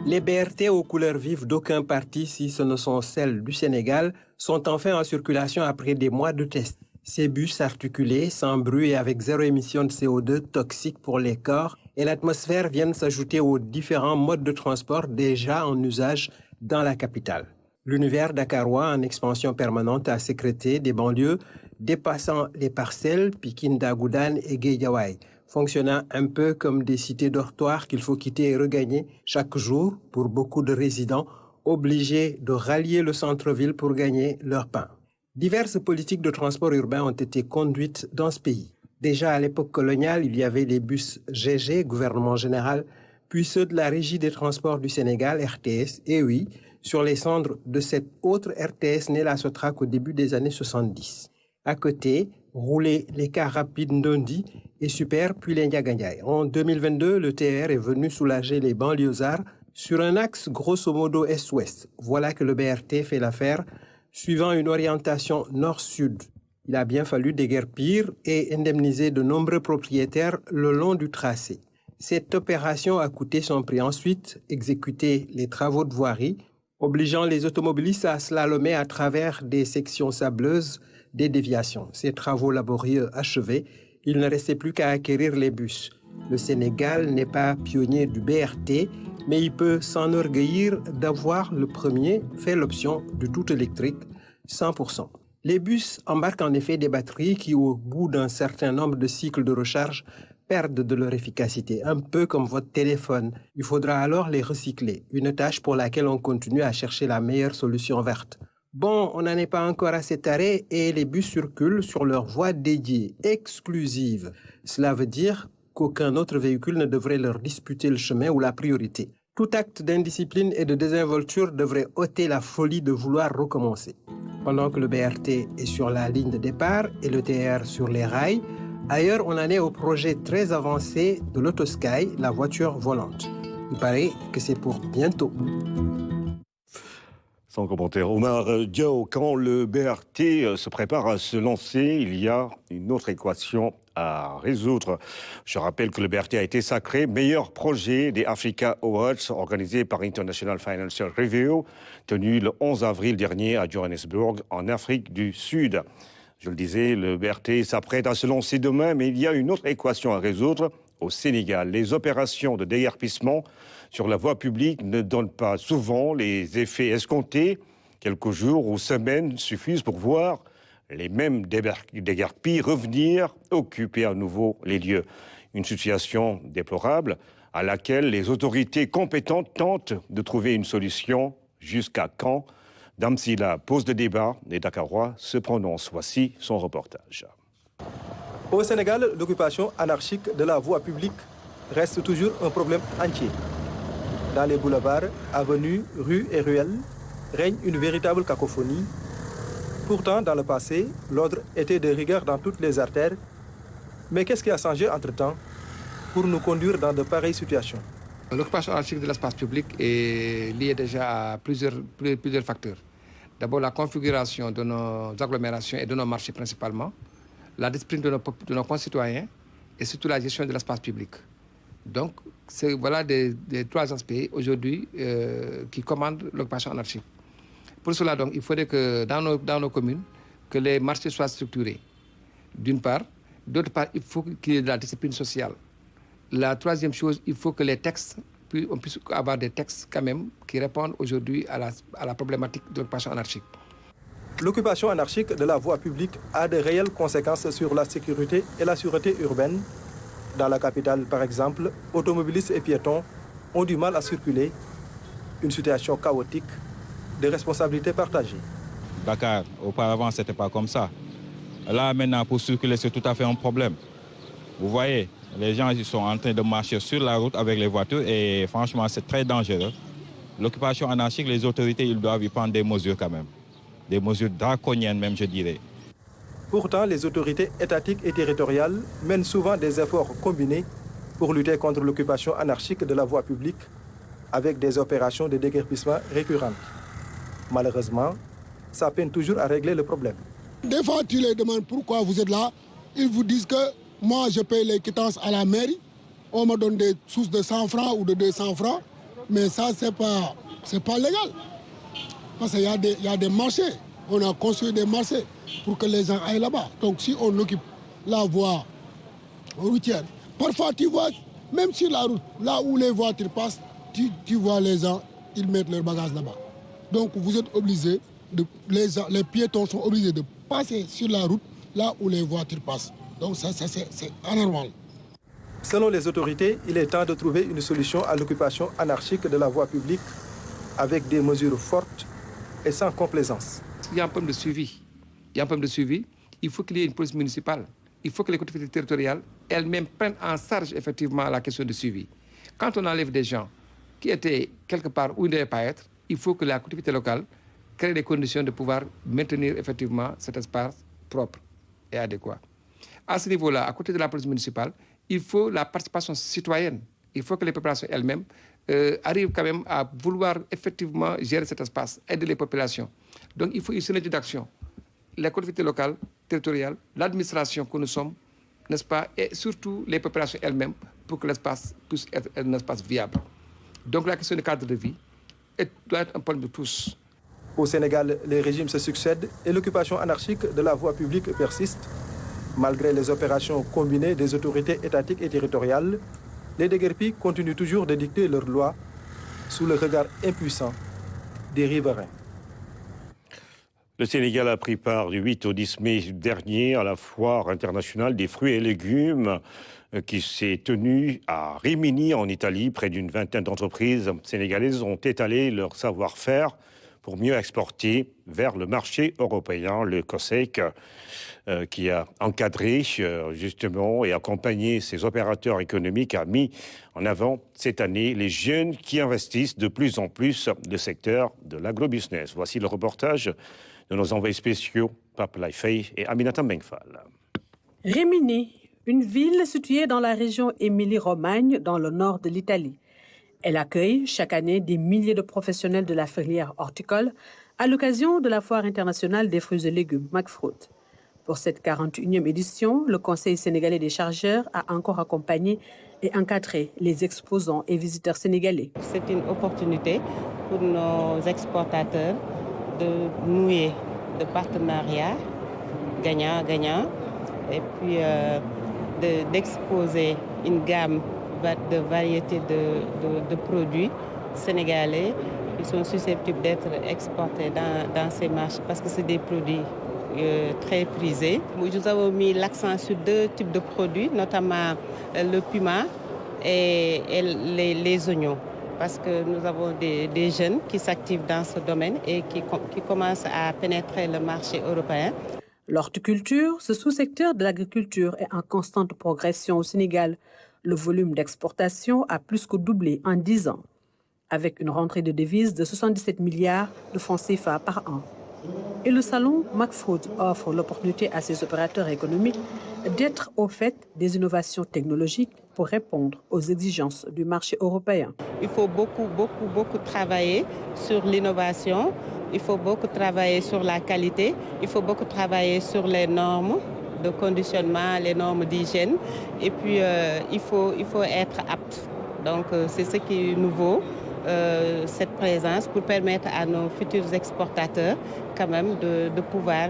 Les BRT aux couleurs vives d'aucun parti, si ce ne sont celles du Sénégal, sont enfin en circulation après des mois de tests. Ces bus articulés, sans bruit et avec zéro émission de CO2 toxique pour les corps et l'atmosphère viennent s'ajouter aux différents modes de transport déjà en usage dans la capitale. L'univers dakarois en expansion permanente a sécrété des banlieues dépassant les parcelles Pikine, Dagoudane et Guédiawaye. fonctionnant un peu comme des cités dortoirs qu'il faut quitter et regagner chaque jour pour beaucoup de résidents obligés de rallier le centre-ville pour gagner leur pain. Diverses politiques de transport urbain ont été conduites dans ce pays. Déjà à l'époque coloniale, il y avait les bus GG, gouvernement général, puis ceux de la Régie des transports du Sénégal, RTS, et oui, sur les cendres de cette autre RTS née la Sotrac au début des années 70. À côté, roulaient les cars rapides Ndondi et Super, puis les Ndiagandiaï. En 2022, le TER est venu soulager les banlieusards sur un axe grosso modo est-ouest. Voilà que le BRT fait l'affaire, suivant une orientation nord-sud. Il a bien fallu déguerpir et indemniser de nombreux propriétaires le long du tracé. Cette opération a coûté son prix. Ensuite, exécuter les travaux de voirie, obligeant les automobilistes à slalomer à travers des sections sableuses, des déviations. Ces travaux laborieux achevés, il ne restait plus qu'à acquérir les bus. Le Sénégal n'est pas pionnier du BRT, mais il peut s'enorgueillir d'avoir le premier fait l'option du tout électrique 100%. Les bus embarquent en effet des batteries qui, au bout d'un certain nombre de cycles de recharge, perdent de leur efficacité, un peu comme votre téléphone. Il faudra alors les recycler, une tâche pour laquelle on continue à chercher la meilleure solution verte. Bon, on n'en est pas encore à cet arrêt et les bus circulent sur leur voie dédiée, exclusive. Cela veut dire qu'aucun autre véhicule ne devrait leur disputer le chemin ou la priorité. Tout acte d'indiscipline et de désinvolture devrait ôter la folie de vouloir recommencer. Pendant que le BRT est sur la ligne de départ et le TER sur les rails, ailleurs, on en est au projet très avancé de l'Autosky, la voiture volante. Il paraît que c'est pour bientôt. Sans commentaire. Omar Diaw, quand le BRT se prépare à se lancer, il y a une autre équation à résoudre. Je rappelle que le BRT a été sacré meilleur projet des Africa Awards organisé par International Financial Review, tenu le 11 avril dernier à Johannesburg, en Afrique du Sud. Je le disais, le BRT s'apprête à se lancer demain, mais il y a une autre équation à résoudre au Sénégal. Les opérations de déguerpissement sur la voie publique ne donnent pas souvent les effets escomptés. Quelques jours ou semaines suffisent pour voir les mêmes déguerpis revenir occuper à nouveau les lieux. Une situation déplorable à laquelle les autorités compétentes tentent de trouver une solution. Jusqu'à quand? Damsila pose de débat, les Dakarois se prononcent. Voici son reportage. Au Sénégal, l'occupation anarchique de la voie publique reste toujours un problème entier. Dans les boulevards, avenues, rues et ruelles, règne une véritable cacophonie. Pourtant, dans le passé, l'ordre était de rigueur dans toutes les artères. Mais qu'est-ce qui a changé entre-temps pour nous conduire dans de pareilles situations? L'occupation anarchique de l'espace public est liée déjà à plusieurs facteurs. D'abord, la configuration de nos agglomérations et de nos marchés principalement, la discipline de nos concitoyens et surtout la gestion de l'espace public. Donc, voilà des trois aspects aujourd'hui qui commandent l'occupation anarchique. Pour cela, donc, il faudrait que dans nos communes, que les marchés soient structurés, d'une part. D'autre part, il faut qu'il y ait de la discipline sociale. La troisième chose, il faut que les textes, on puisse avoir des textes quand même qui répondent aujourd'hui à la problématique de l'occupation anarchique. L'occupation anarchique de la voie publique a de réelles conséquences sur la sécurité et la sûreté urbaine. Dans la capitale, par exemple, automobilistes et piétons ont du mal à circuler. Une situation chaotique, de responsabilités partagées. Dakar, auparavant, ce n'était pas comme ça. Là, maintenant, pour circuler, c'est tout à fait un problème. Vous voyez, les gens ils sont en train de marcher sur la route avec les voitures et franchement, c'est très dangereux. L'occupation anarchique, les autorités, ils doivent y prendre des mesures quand même. Des mesures draconiennes même, je dirais. Pourtant, les autorités étatiques et territoriales mènent souvent des efforts combinés pour lutter contre l'occupation anarchique de la voie publique avec des opérations de déguerpissement récurrentes. Malheureusement, ça peine toujours à régler le problème. Des fois, tu les demandes pourquoi vous êtes là. Ils vous disent que moi, je paye les quittances à la mairie. On me donne des sous de 100 francs ou de 200 francs. Mais ça, c'est pas légal. Parce qu'il y a des marchés. On a construit des marchés pour que les gens aillent là-bas. Donc, si on occupe la voie routière, parfois, tu vois, même sur la route, là où les voitures passent, tu vois les gens, ils mettent leurs bagages là-bas. Donc, vous êtes obligés, les piétons sont obligés de passer sur la route, là où les voitures passent. Donc, ça c'est anormal. Selon les autorités, il est temps de trouver une solution à l'occupation anarchique de la voie publique avec des mesures fortes et sans complaisance. Il y a un problème de suivi. Il faut qu'il y ait une police municipale. Il faut que les collectivités territoriales elles-mêmes prennent en charge effectivement la question de suivi. Quand on enlève des gens qui étaient quelque part où ils ne devaient pas être, il faut que la collectivité locale crée les conditions de pouvoir maintenir effectivement cet espace propre et adéquat. À ce niveau-là, à côté de la police municipale, il faut la participation citoyenne. Il faut que les populations elles-mêmes arrivent quand même à vouloir effectivement gérer cet espace, aider les populations. Donc il faut une synergie d'action. Les collectivités locales, territoriales, l'administration que nous sommes, n'est-ce pas, et surtout les populations elles-mêmes pour que l'espace puisse être un espace viable. Donc la question du cadre de vie doit être un problème de tous. Au Sénégal, les régimes se succèdent et l'occupation anarchique de la voie publique persiste. Malgré les opérations combinées des autorités étatiques et territoriales, les déguerpis continuent toujours de dicter leurs lois sous le regard impuissant des riverains. Le Sénégal a pris part du 8 au 10 mai dernier à la foire internationale des fruits et légumes qui s'est tenue à Rimini en Italie. Près d'une vingtaine d'entreprises sénégalaises ont étalé leur savoir-faire pour mieux exporter vers le marché européen. Le COSEC, qui a encadré justement et accompagné ses opérateurs économiques, a mis en avant cette année les jeunes qui investissent de plus en plus le secteur de l'agrobusiness. Voici le reportage de nos envoyés spéciaux, Pape Laifey et Aminata Mengfal. Rimini, une ville située dans la région Émilie-Romagne, dans le nord de l'Italie. Elle accueille chaque année des milliers de professionnels de la filière horticole à l'occasion de la foire internationale des fruits et légumes, McFruit. Pour cette 41e édition, le Conseil sénégalais des chargeurs a encore accompagné et encadré les exposants et visiteurs sénégalais. C'est une opportunité pour nos exportateurs de nouer de partenariats gagnant-gagnant et puis d'exposer une gamme de variétés de produits sénégalais qui sont susceptibles d'être exportés dans ces marchés parce que c'est des produits très prisés. Nous avons mis l'accent sur deux types de produits, notamment le piment et les oignons, parce que nous avons des jeunes qui s'activent dans ce domaine et qui commencent à pénétrer le marché européen. L'horticulture, ce sous-secteur de l'agriculture, est en constante progression au Sénégal. Le volume d'exportation a plus que doublé en 10 ans, avec une rentrée de devises de 77 milliards de francs CFA par an. Et le salon McFruit offre l'opportunité à ses opérateurs économiques d'être au fait des innovations technologiques pour répondre aux exigences du marché européen. Il faut beaucoup travailler sur l'innovation, il faut beaucoup travailler sur la qualité, il faut beaucoup travailler sur les normes de conditionnement, les normes d'hygiène. Et puis, il faut être apte. Donc, c'est ce qui nous vaut, cette présence, pour permettre à nos futurs exportateurs, quand même, de pouvoir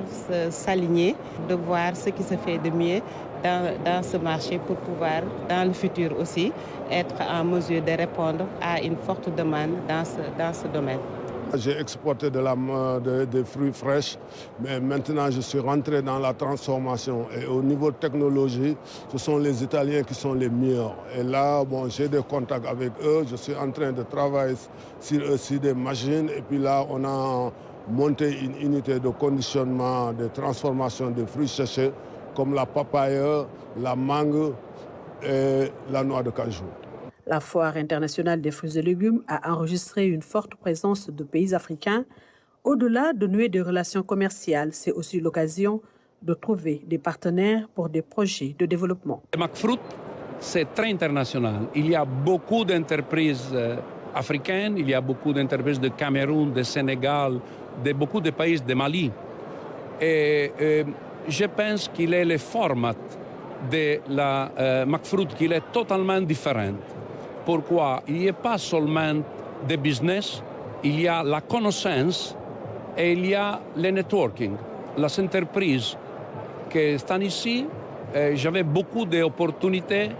s'aligner, de voir ce qui se fait de mieux dans ce marché pour pouvoir, dans le futur aussi, être en mesure de répondre à une forte demande dans ce domaine. J'ai exporté des fruits fraîches, mais maintenant je suis rentré dans la transformation. Et au niveau technologie, ce sont les Italiens qui sont les meilleurs. Et là, j'ai des contacts avec eux. Je suis en train de travailler sur des machines. Et puis là, on a monté une unité de conditionnement, de transformation des fruits séchés, comme la papaye, la mangue et la noix de cajou. La foire internationale des fruits et légumes a enregistré une forte présence de pays africains. Au-delà de nouer des relations commerciales, c'est aussi l'occasion de trouver des partenaires pour des projets de développement. McFruit, c'est très international. Il y a beaucoup d'entreprises africaines, il y a beaucoup d'entreprises de Cameroun, de Sénégal, de beaucoup de pays de Mali. Et je pense qu'il est le format de la McFruit qui est totalement différent. Pourquoi? Il n'y a pas seulement de business, il y a la connaissance et il y a le networking. Les entreprises qui sont ici, j'avais beaucoup d'opportunités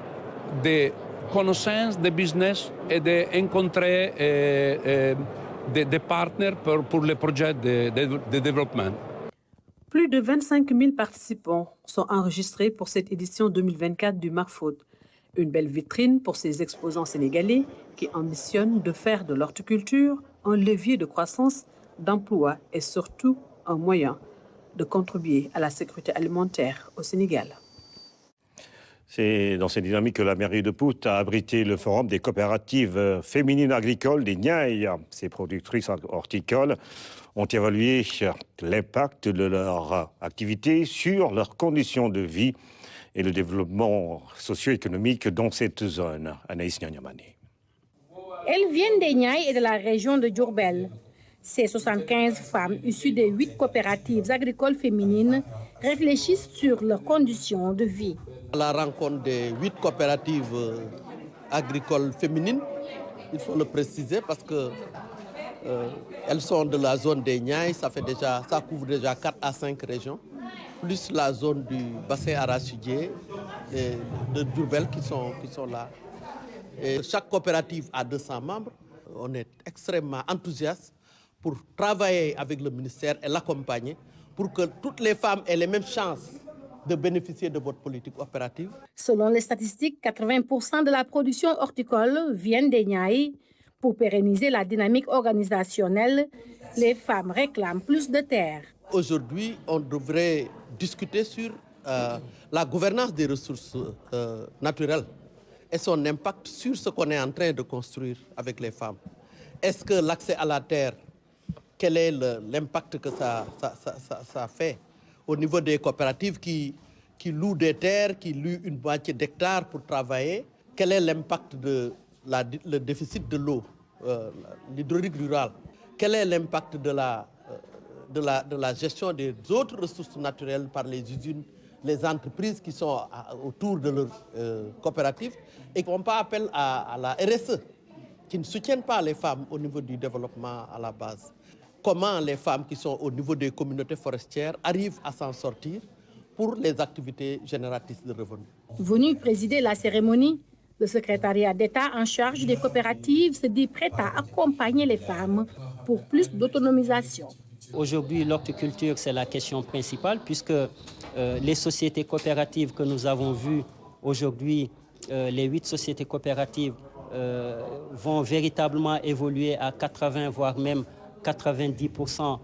de connaissances, de business et de rencontrer des partenaires pour les projets de développement. Plus de 25 000 participants sont enregistrés pour cette édition 2024 du McFruit. Une belle vitrine pour ces exposants sénégalais qui ambitionnent de faire de l'horticulture un levier de croissance, d'emploi et surtout un moyen de contribuer à la sécurité alimentaire au Sénégal. C'est dans cette dynamique que la mairie de Pout a abrité le forum des coopératives féminines agricoles des Niayes. Ces productrices horticoles ont évalué l'impact de leur activité sur leurs conditions de vie et le développement socio-économique dans cette zone. Anaïs Nyanyamane. Elles viennent des Niayes et de la région de Diourbel. Ces 75 femmes issues des 8 coopératives agricoles féminines réfléchissent sur leurs conditions de vie. À la rencontre des 8 coopératives agricoles féminines, il faut le préciser parce que elles sont de la zone des Niayes, ça couvre déjà 4 à 5 régions, plus la zone du bassin arachidier et de Diourbel qui sont là. Et chaque coopérative a 200 membres. On est extrêmement enthousiastes pour travailler avec le ministère et l'accompagner pour que toutes les femmes aient les mêmes chances de bénéficier de votre politique coopérative. Selon les statistiques, 80% de la production horticole viennent des Niayes. Pour pérenniser la dynamique organisationnelle, les femmes réclament plus de terres. Aujourd'hui, on devrait discuter sur la gouvernance des ressources naturelles et son impact sur ce qu'on est en train de construire avec les femmes. Est-ce que l'accès à la terre, quel est l'impact que ça fait au niveau des coopératives qui louent des terres, qui louent une moitié d'hectares pour travailler? Quel est l'impact le déficit de l'eau, l'hydraulique rurale? Quel est l'impact de la gestion des autres ressources naturelles par les usines, les entreprises qui sont autour de leurs coopératives et qui ne font pas appel à la RSE, qui ne soutiennent pas les femmes au niveau du développement à la base? Comment les femmes qui sont au niveau des communautés forestières arrivent à s'en sortir pour les activités génératrices de revenus? Venu présider la cérémonie, le secrétariat d'État en charge des coopératives se dit prêt à accompagner les femmes pour plus d'autonomisation. Aujourd'hui, l'horticulture, c'est la question principale puisque les sociétés coopératives que nous avons vues aujourd'hui, les 8 sociétés coopératives vont véritablement évoluer à 80 voire même 90%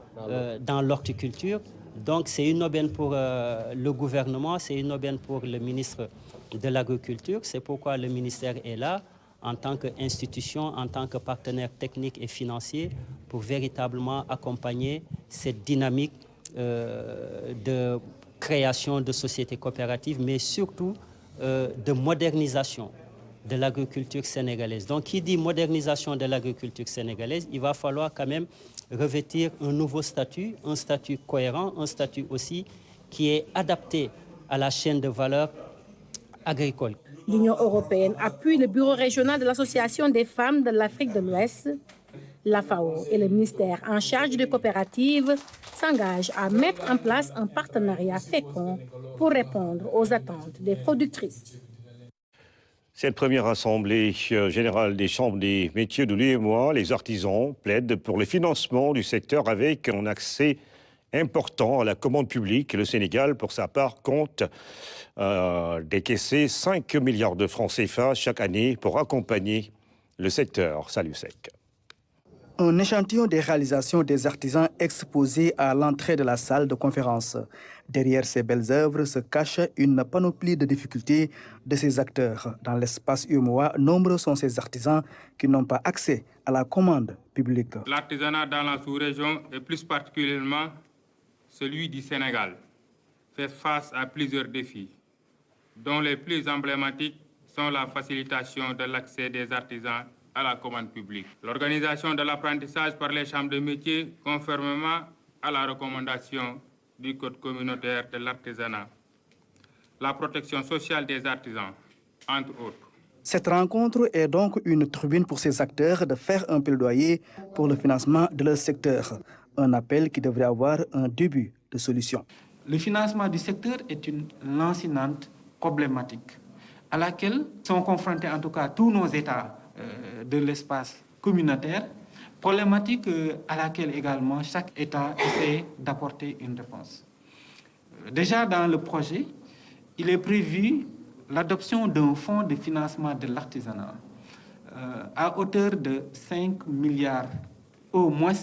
dans l'horticulture. Donc c'est une aubaine pour le gouvernement, c'est une aubaine pour le ministre de l'Agriculture. C'est pourquoi le ministère est là en tant qu'institution, en tant que partenaire technique et financier pour véritablement accompagner cette dynamique de création de sociétés coopératives, mais surtout de modernisation de l'agriculture sénégalaise. Donc, qui dit modernisation de l'agriculture sénégalaise, il va falloir quand même revêtir un nouveau statut, un statut cohérent, un statut aussi qui est adapté à la chaîne de valeur agricole. L'Union européenne appuie le bureau régional de l'Association des femmes de l'Afrique de l'Ouest. La FAO et le ministère en charge des coopératives s'engagent à mettre en place un partenariat fécond pour répondre aux attentes des productrices. Cette première assemblée générale des chambres des métiers de l'UEMOA, les artisans plaident pour le financement du secteur avec un accès important à la commande publique. Le Sénégal, pour sa part, compte décaisser 5 milliards de francs CFA chaque année pour accompagner le secteur. Salut Sec. Un échantillon des réalisations des artisans exposés à l'entrée de la salle de conférence. Derrière ces belles œuvres se cache une panoplie de difficultés de ces acteurs. Dans l'espace UEMOA, nombreux sont ces artisans qui n'ont pas accès à la commande publique. L'artisanat dans la sous-région, et plus particulièrement celui du Sénégal, fait face à plusieurs défis, dont les plus emblématiques sont la facilitation de l'accès des artisans à la commande publique, l'organisation de l'apprentissage par les chambres de métiers conformément à la recommandation du Code communautaire de l'artisanat, la protection sociale des artisans, entre autres. Cette rencontre est donc une tribune pour ces acteurs de faire un plaidoyer pour le financement de leur secteur. Un appel qui devrait avoir un début de solution. Le financement du secteur est une lancinante problématique à laquelle sont confrontés en tout cas tous nos États de l'espace communautaire, problématique à laquelle également chaque État essaie d'apporter une réponse. Déjà dans le projet, il est prévu l'adoption d'un fonds de financement de l'artisanat à hauteur de 5 milliards au moins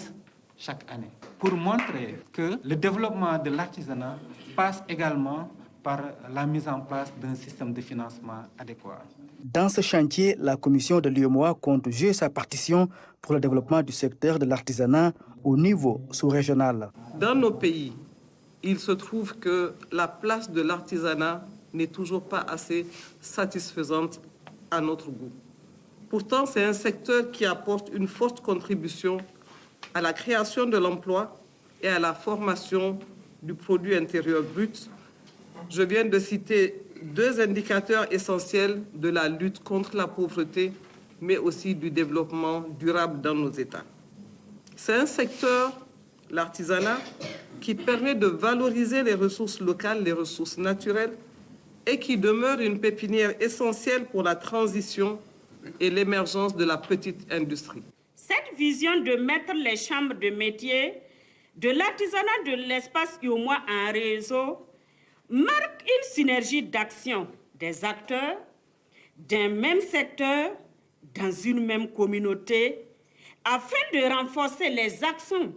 chaque année, pour montrer que le développement de l'artisanat passe également par la mise en place d'un système de financement adéquat. Dans ce chantier, la commission de l'UEMOA compte jouer sa partition pour le développement du secteur de l'artisanat au niveau sous-régional. Dans nos pays, il se trouve que la place de l'artisanat n'est toujours pas assez satisfaisante à notre goût. Pourtant, c'est un secteur qui apporte une forte contribution à la création de l'emploi et à la formation du produit intérieur brut. Je viens de citer 2 indicateurs essentiels de la lutte contre la pauvreté, mais aussi du développement durable dans nos États. C'est un secteur, l'artisanat, qui permet de valoriser les ressources locales, les ressources naturelles, et qui demeure une pépinière essentielle pour la transition et l'émergence de la petite industrie. Cette vision de mettre les chambres de métiers, de l'artisanat de l'espace UEMOA en réseau marque une synergie d'action des acteurs d'un même secteur dans une même communauté afin de renforcer les actions